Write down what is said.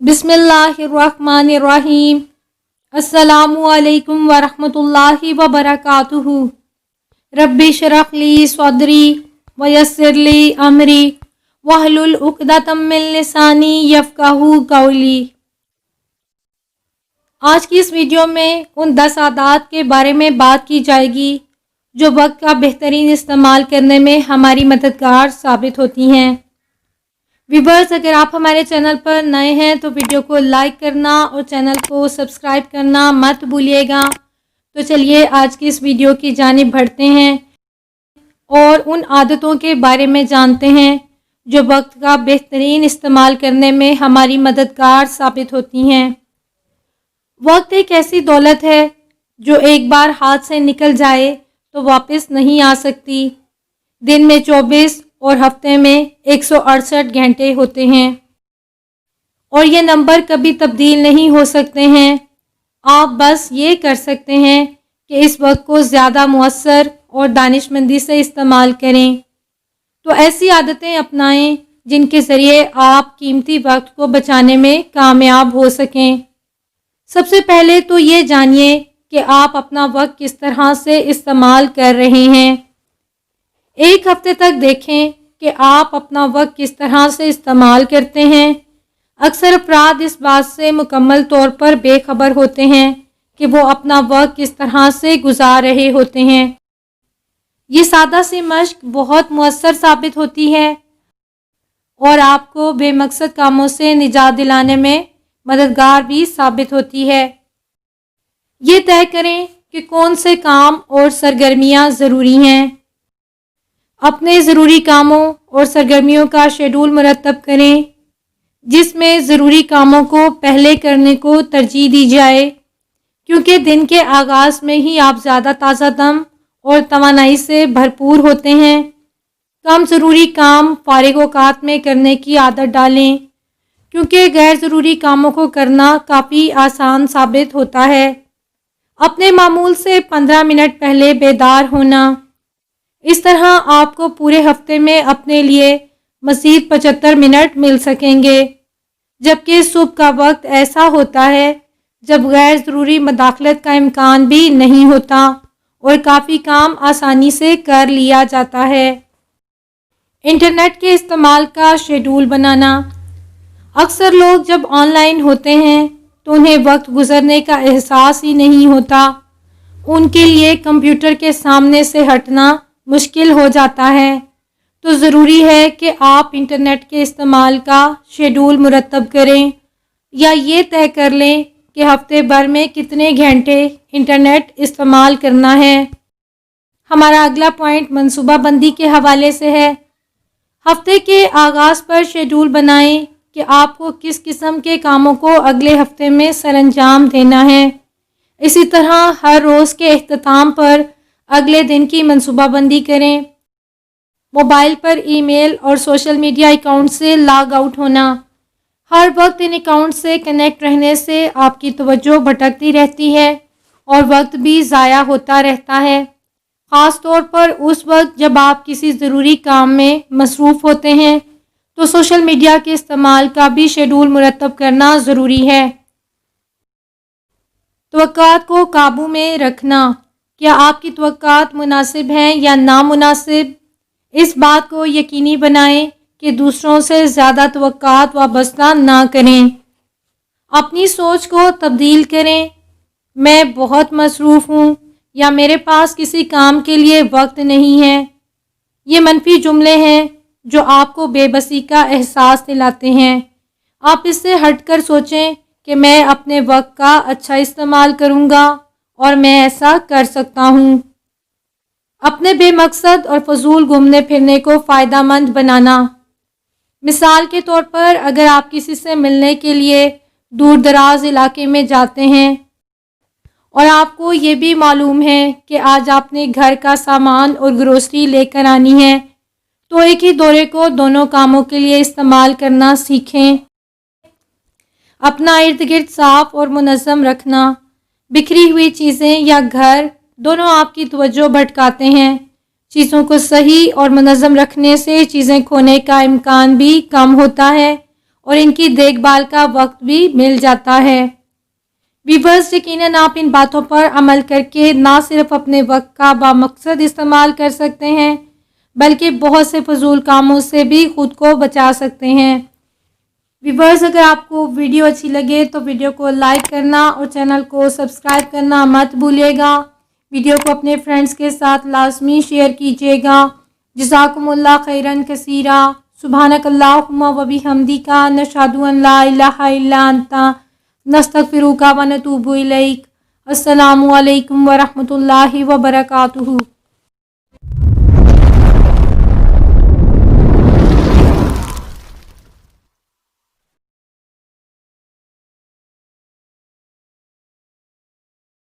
बिस्मिल्लाहिर्रहमानिर्रहीम। अस्सलामुअलैकुम वरहमतुल्लाहि वबरकातुहू। रब्बि श्रह ली सदरी वयस्सिर ली अमरी वहलुल उक़दतम मिन लिसानी यफ़क़हू क़ौली। आज की इस वीडियो में उन 10 आदात के बारे में बात की जाएगी जो वक्त का बेहतरीन इस्तेमाल करने में हमारी मददगार साबित होती हैं। व्यूअर्स, अगर आप हमारे चैनल पर नए हैं तो वीडियो को लाइक करना और चैनल को सब्सक्राइब करना मत भूलिएगा। तो चलिए आज की इस वीडियो की जानिब बढ़ते हैं और उन आदतों के बारे में जानते हैं जो वक्त का बेहतरीन इस्तेमाल करने में हमारी मददगार साबित होती हैं। वक्त एक ऐसी दौलत है जो एक बार हाथ से निकल जाए तो वापस नहीं आ सकती। दिन में 24 और हफ्ते में 168 घंटे होते हैं और ये नंबर कभी तब्दील नहीं हो सकते हैं। आप बस ये कर सकते हैं कि इस वक्त को ज़्यादा मुअस्सर और दानिशमंदी से इस्तेमाल करें। तो ऐसी आदतें अपनाएं जिनके ज़रिए आप कीमती वक्त को बचाने में कामयाब हो सकें। सबसे पहले तो ये जानिए कि आप अपना वक्त किस तरह से इस्तेमाल कर रहे हैं। एक हफ्ते तक देखें कि आप अपना वक्त किस तरह से इस्तेमाल करते हैं। अक्सर अफराद इस बात से मुकम्मल तौर पर बेखबर होते हैं कि वो अपना वक्त किस तरह से गुजार रहे होते हैं। ये सादा सी मश्क बहुत मुअस्सर साबित होती है और आपको बेमकसद कामों से निजात दिलाने में मददगार भी साबित होती है। ये तय करें कि कौन से काम और सरगर्मियाँ ज़रूरी हैं। अपने ज़रूरी कामों और सरगर्मियों का शेड्यूल मुरतब करें जिसमें ज़रूरी कामों को पहले करने को तरजीह दी जाए, क्योंकि दिन के आगाज़ में ही आप ज़्यादा ताज़ा दम और तवानाई से भरपूर होते हैं। कम ज़रूरी काम फारिग औकात में करने की आदत डालें, क्योंकि गैर ज़रूरी कामों को करना काफ़ी आसान साबित होता है। अपने मामूल से 15 मिनट पहले बेदार होना। इस तरह आपको पूरे हफ्ते में अपने लिए मज़ीद 75 मिनट मिल सकेंगे, जबकि सुबह का वक्त ऐसा होता है जब गैर ज़रूरी मदाखलत का इम्कान भी नहीं होता और काफ़ी काम आसानी से कर लिया जाता है। इंटरनेट के इस्तेमाल का शेड्यूल बनाना। अक्सर लोग जब ऑनलाइन होते हैं तो उन्हें वक्त गुजरने का एहसास ही नहीं होता। उनके लिए कंप्यूटर के सामने से हटना मुश्किल हो जाता है। तो ज़रूरी है कि आप इंटरनेट के इस्तेमाल का शेड्यूल मुरतब करें या ये तय कर लें कि हफ्ते भर में कितने घंटे इंटरनेट इस्तेमाल करना है। हमारा अगला पॉइंट मनसूबाबंदी के हवाले से है। हफ्ते के आगाज़ पर शेड्यूल बनाएं कि आपको किस किस्म के कामों को अगले हफ्ते में सरअंजाम देना है। इसी तरह हर रोज़ के इख्तिताम पर अगले दिन की मनसूबाबंदी करें। मोबाइल पर ईमेल और सोशल मीडिया अकाउंट से लॉग आउट होना। हर वक्त इन अकाउंट से कनेक्ट रहने से आपकी तवज्जो भटकती रहती है और वक्त भी ज़ाया होता रहता है, ख़ास तौर पर उस वक्त जब आप किसी ज़रूरी काम में मसरूफ़ होते हैं। तो सोशल मीडिया के इस्तेमाल का भी शेड्यूल मुरतब करना ज़रूरी है। तवक्कात को काबू में रखना। क्या आपकी तवक्कात मुनासिब हैं या नामुनासिब, इस बात को यकीनी बनाएं कि दूसरों से ज़्यादा तवक्कात वाबस्ता ना करें। अपनी सोच को तब्दील करें। मैं बहुत मसरूफ़ हूँ या मेरे पास किसी काम के लिए वक्त नहीं है। ये मनफी जुमले हैं जो आपको बेबसी का एहसास दिलाते हैं। आप इससे हटकर सोचें कि मैं अपने वक्त का अच्छा इस्तेमाल करूँगा और मैं ऐसा कर सकता हूँ। अपने बेमकसद और फजूल घूमने फिरने को फ़ायदामंद बनाना। मिसाल के तौर पर अगर आप किसी से मिलने के लिए दूर दराज इलाके में जाते हैं और आपको ये भी मालूम है कि आज आपने घर का सामान और ग्रोसरी लेकर आनी है, तो एक ही दौरे को दोनों कामों के लिए इस्तेमाल करना सीखें। अपना इर्द गिर्द साफ और मुनज़्ज़म रखना। बिखरी हुई चीज़ें या घर दोनों आपकी तवज्जो भटकाते हैं। चीज़ों को सही और मुनज़्ज़म रखने से चीज़ें खोने का इम्कान भी कम होता है اور ان کی دیکھ بھال کا وقت بھی مل جاتا ہے۔ ویورز، یقیناً آپ ان باتوں پر عمل کر کے نہ صرف اپنے وقت کا بامقصد استعمال کر سکتے ہیں بلکہ بہت سے فضول کاموں سے بھی خود کو بچا سکتے ہیں۔ ویورز، اگر آپ کو ویڈیو اچھی لگے تو ویڈیو کو لائک کرنا اور چینل کو سبسکرائب کرنا مت بھولیے گا۔ ویڈیو کو اپنے فرینڈز کے ساتھ لازمی شیئر کیجیے گا۔ جزاکم اللہ خیرن کثیرا۔ سبحانک اللہم و بحمدک، نشہد ان لا الہ الا انت، نستغفرک و نتوب الیک۔ السلام علیکم ورحمۃ اللہ وبرکاتہ۔